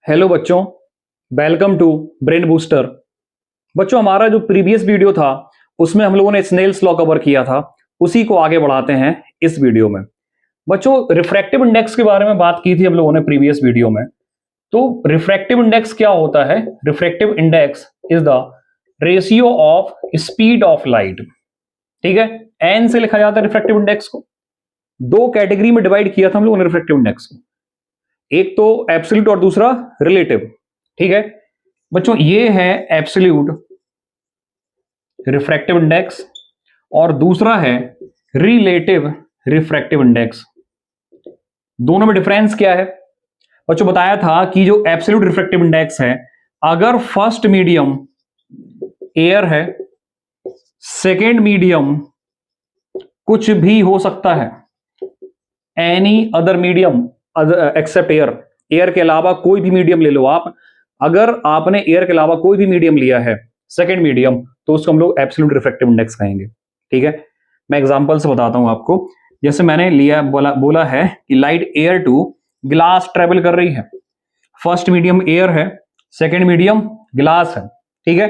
Hello बच्चों, welcome to brain booster. बच्चों, हमारा जो प्रीवियस वीडियो था उसमें हम लोगों ने स्नेल्स लॉ कवर किया था, उसी को आगे बढ़ाते हैं इस वीडियो में। बच्चों, रिफ्रैक्टिव इंडेक्स के बारे में बात की थी हम लोगों ने प्रीवियस वीडियो में। तो रिफ्रैक्टिव इंडेक्स क्या होता है? Refractive index is the ratio of speed of light. ठीक है, एन से लिखा जाता है रिफ्रैक्टिव इंडेक्स को। दो कैटेगरी में डिवाइड किया था हम लोगों ने रिफ्रैक्टिव इंडेक्स को, एक तो एब्सोल्यूट और दूसरा रिलेटिव। ठीक है बच्चों, ये है एब्सोल्यूट रिफ्रैक्टिव इंडेक्स और दूसरा है रिलेटिव रिफ्रैक्टिव इंडेक्स। दोनों में डिफरेंस क्या है? बच्चों, बताया था कि जो एब्सोल्यूट रिफ्रैक्टिव इंडेक्स है, अगर फर्स्ट मीडियम एयर है, सेकेंड मीडियम कुछ भी हो सकता है, any other medium except air, air के अलावा कोई भी मीडियम ले लो आप। अगर आपने एयर के अलावा कोई भी मीडियम लिया है, सेकेंड मीडियम, तो उसको हम लोग एब्सोल्यूट रिफ्रैक्टिव इंडेक्स कहेंगे। ठीक है, मैं एग्जांपल से बताता हूं आपको। जैसे मैंने लिया बोला है कि light air to glass travel कर रही है। फर्स्ट मीडियम एयर है, सेकेंड मीडियम ग्लास है। ठीक है,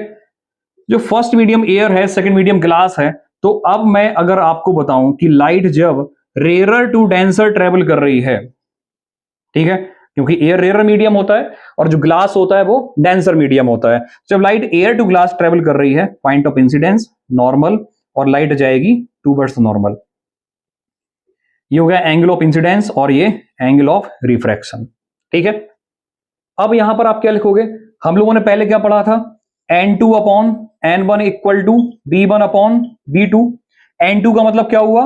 जो फर्स्ट मीडियम एयर है, सेकेंड मीडियम ग्लास है, तो अब मैं अगर आपको बताऊं कि लाइट जब रेयर टू डेंसर ट्रेवल कर रही है, ठीक है, क्योंकि एयर रेयर मीडियम होता है और जो ग्लास होता है वो डेंसर मीडियम होता है। जब light air to glass travel कर रही है, पॉइंट ऑफ इंसिडेंस नॉर्मल, और लाइट जाएगी टूवर्ड्स नॉर्मल। ये हो गया एंगल ऑफ इंसिडेंस और ये एंगल ऑफ रिफ्रैक्शन। ठीक है, अब यहां पर आप क्या लिखोगे? हम लोगों ने पहले क्या पढ़ा था? n2 upon n1 equal to b1 upon b2। n2 का मतलब क्या हुआ?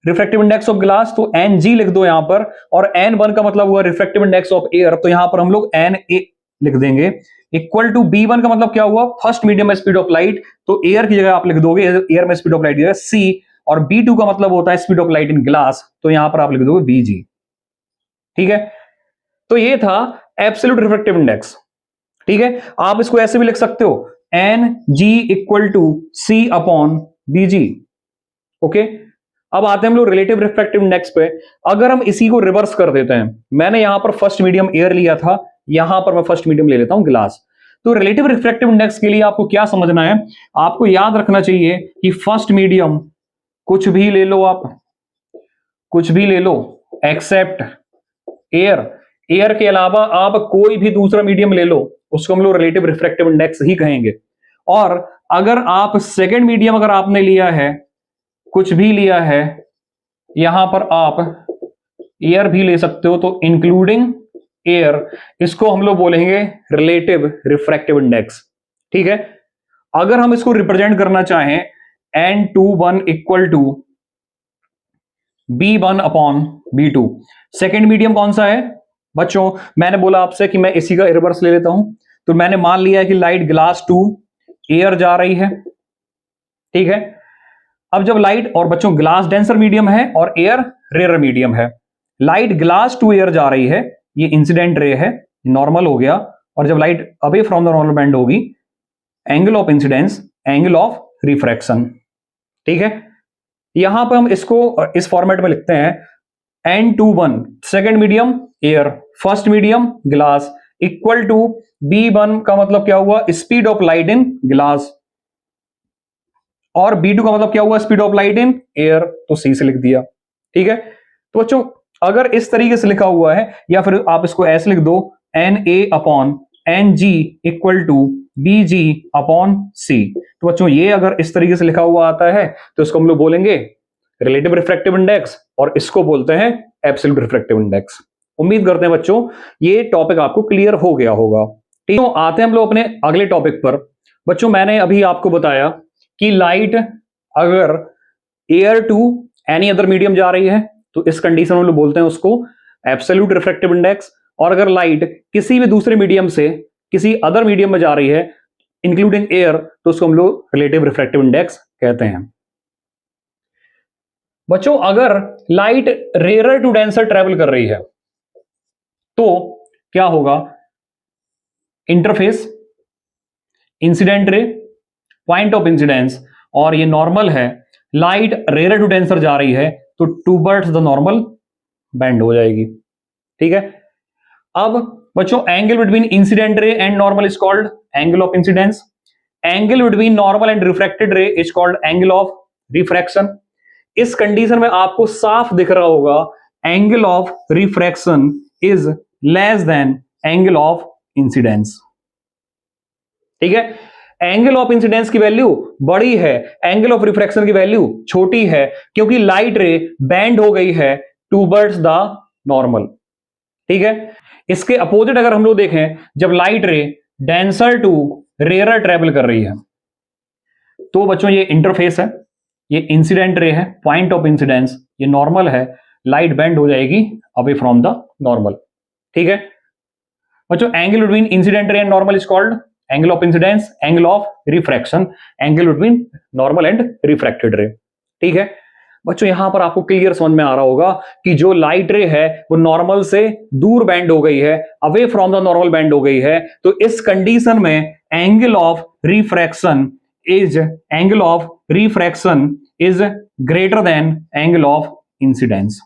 रिफ्रैक्टिव इंडेक्स ऑफ ग्लास, तो एन जी लिख दो यहां पर। और n1 का मतलब हुआ रिफ्रैक्टिव इंडेक्स ऑफ एयर, तो यहां पर हम लोग एन ए लिख देंगे। इक्वल टू b1 का मतलब क्या हुआ? फर्स्ट मीडियम में स्पीड ऑफ लाइट, तो एयर की जगह आप लिख दोगे, एयर में स्पीड ऑफ लाइट c। और b2 का मतलब होता है speed of light in glass, तो यहां पर आप लिख दोगे vg। ठीक है, तो ये था एब्सोल्यूट रिफ्रैक्टिव इंडेक्स। ठीक है, आप इसको ऐसे भी लिख सकते हो, N G equal to C upon B G. Okay, अब आते हैं हम लोग रिलेटिव रिफ्रैक्टिव इंडेक्स पे। अगर हम इसी को रिवर्स कर देते हैं, मैंने यहां पर फर्स्ट मीडियम एयर लिया था, यहां पर मैं फर्स्ट मीडियम ले लेता हूं ग्लास। तो रिलेटिव रिफ्रैक्टिव इंडेक्स के लिए आपको क्या समझना है? आपको याद रखना चाहिए कि फर्स्ट मीडियम कुछ भी ले लो आप, कुछ भी ले लो एक्सेप्ट एयर। एयर के अलावा आप कोई भी दूसरा मीडियम ले लो, उसको हम लोग रिलेटिव रिफ्रैक्टिव इंडेक्स ही कहेंगे। और अगर आप सेकेंड मीडियम अगर आपने लिया है, कुछ भी लिया है, यहां पर आप एयर भी ले सकते हो, तो इंक्लूडिंग एयर, इसको हम लोग बोलेंगे रिलेटिव रिफ्रैक्टिव इंडेक्स। ठीक है, अगर हम इसको रिप्रेजेंट करना चाहें, n21 equal to b1 upon b2। Second medium कौन सा है बच्चों? मैंने बोला आपसे कि मैं इसी का रिवर्स ले लेता हूं। तो मैंने मान लिया है कि लाइट ग्लास टू एयर जा रही है। ठीक है, अब जब लाइट, और बच्चों ग्लास डेंसर मीडियम है और एयर रेयर मीडियम है, लाइट ग्लास टू एयर जा रही है, ये इंसिडेंट रे है, नॉर्मल हो गया। और जब light away from the normal bend होगी, angle of incidence, angle of refraction. ठीक है, यहां पर हम इसको इस फॉर्मेट में लिखते हैं, n21 second medium air, first medium glass, equal to b1 का मतलब क्या हुआ? Speed of light in glass, और b2 का मतलब क्या हुआ? Speed of light in air, तो c से लिख दिया। ठीक है, तो बच्चों अगर इस तरीके से लिखा हुआ है, या फिर आप इसको ऐसे लिख दो, N A upon N G equal to B G upon C. तो बच्चों ये अगर इस तरीके से लिखा हुआ आता है, तो इसको हम लोग बोलेंगे रिलेटिव रिफ्रैक्टिव इंडेक्स, और इसको बोलते हैं एब्सोल्यूट रिफ्रैक्टिव इंडेक्स। उम्मीद करते हैं बच्चों ये टॉपिक आपको क्लियर हो गया होगा। ठीक है, आते हैं हम लोग अपने अगले टॉपिक पर। बच्चों, मैंने अभी आपको बताया कि लाइट अगर air to any other medium जा रही है, तो इस कंडीशन में लोग बोलते हैं उसको एब्सोल्यूट रिफ्रैक्टिव इंडेक्स। और अगर लाइट किसी भी दूसरे मीडियम से किसी अदर मीडियम में जा रही है, इंक्लूडिंग एयर, तो उसको हम लोग रिलेटिव रिफ्रैक्टिव इंडेक्स कहते हैं। बच्चों, अगर light rare to denser travel कर रही है, तो क्या होगा? Interface, incident ray, point of incidence, और ये नॉर्मल है, लाइट रेयर टू डेंसर जा रही है, तो टूवर्ड्स द नॉर्मल बेंड हो जाएगी। ठीक है, अब बच्चों angle between incident ray and normal is called angle of incidence. Angle between normal and refracted रे is called angle of refraction. इस कंडीशन में आपको साफ दिख रहा होगा angle of refraction is less than angle of incidence. ठीक है, एंगल ऑफ इंसिडेंस की वैल्यू बड़ी है, एंगल ऑफ रिफ्रैक्शन की वैल्यू छोटी है, क्योंकि लाइट रे बेंड हो गई है टूवर्ड्स द नॉर्मल। ठीक है, इसके अपोजिट अगर हम लोग देखें, जब लाइट रे डेंसर टू रेयर ट्रेवल कर रही है, तो बच्चों ये इंटरफेस है, ये इंसिडेंट रे है, पॉइंट ऑफ इंसिडेंस ये नॉर्मल है, लाइट बेंड हो जाएगी अवे फ्रॉम द नॉर्मल। ठीक है बच्चों, angle between incident ray and normal is called angle of incidence, angle of refraction, angle between normal and refracted रे। ठीक है बच्चों, यहां पर आपको क्लियर समझ में आ रहा होगा कि जो लाइट रे है वो नॉर्मल से दूर बेंड हो गई है, away from the normal bend हो गई है, तो इस कंडीशन में angle of refraction is greater than angle of incidence.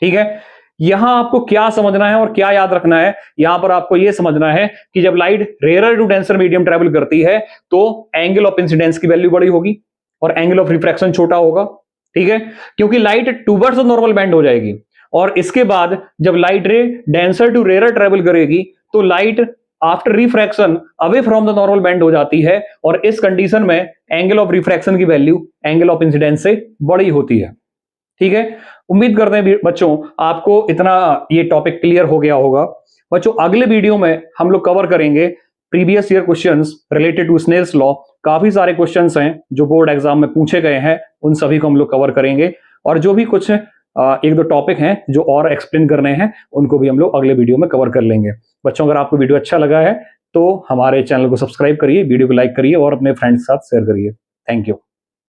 ठीक है, यहां आपको क्या समझना है और क्या याद रखना है, यहां पर आपको यह समझना है कि जब light rare to denser medium travel करती है तो एंगल ऑफ इंसिडेंस की वैल्यू बड़ी होगी और एंगल ऑफ रिफ्रैक्शन छोटा होगा। ठीक है, क्योंकि लाइट टूवर्ड्स नॉर्मल बेंड हो जाएगी, और इसके बाद जब लाइट रे डेंसर टू रेयर ट्रेवल करेगी तो light after refraction away from the normal bend हो जाती है, और इस कंडीशन में एंगल ऑफ रिफ्रैक्शन की वैल्यू एंगल ऑफ इंसिडेंस से बड़ी होती है। ठीक है, उम्मीद करते हैं बच्चों आपको इतना ये टॉपिक क्लियर हो गया होगा। बच्चों अगले वीडियो में हम लोग कवर करेंगे previous year questions related to Snell's law. काफी सारे क्वेश्चंस हैं जो बोर्ड एग्जाम में पूछे गए हैं, उन सभी को हम लोग कवर करेंगे, और जो भी कुछ एक दो टॉपिक हैं जो और एक्सप्लेन करने हैं उनको भी हम लोग अगले वीडियो में कवर कर लेंगे। बच्चों अगर आपको वीडियो अच्छा लगा है तो हमारे चैनल को सब्सक्राइब करिए, वीडियो को लाइक करिए और अपने फ्रेंड्स के साथ शेयर करिए। Thank you.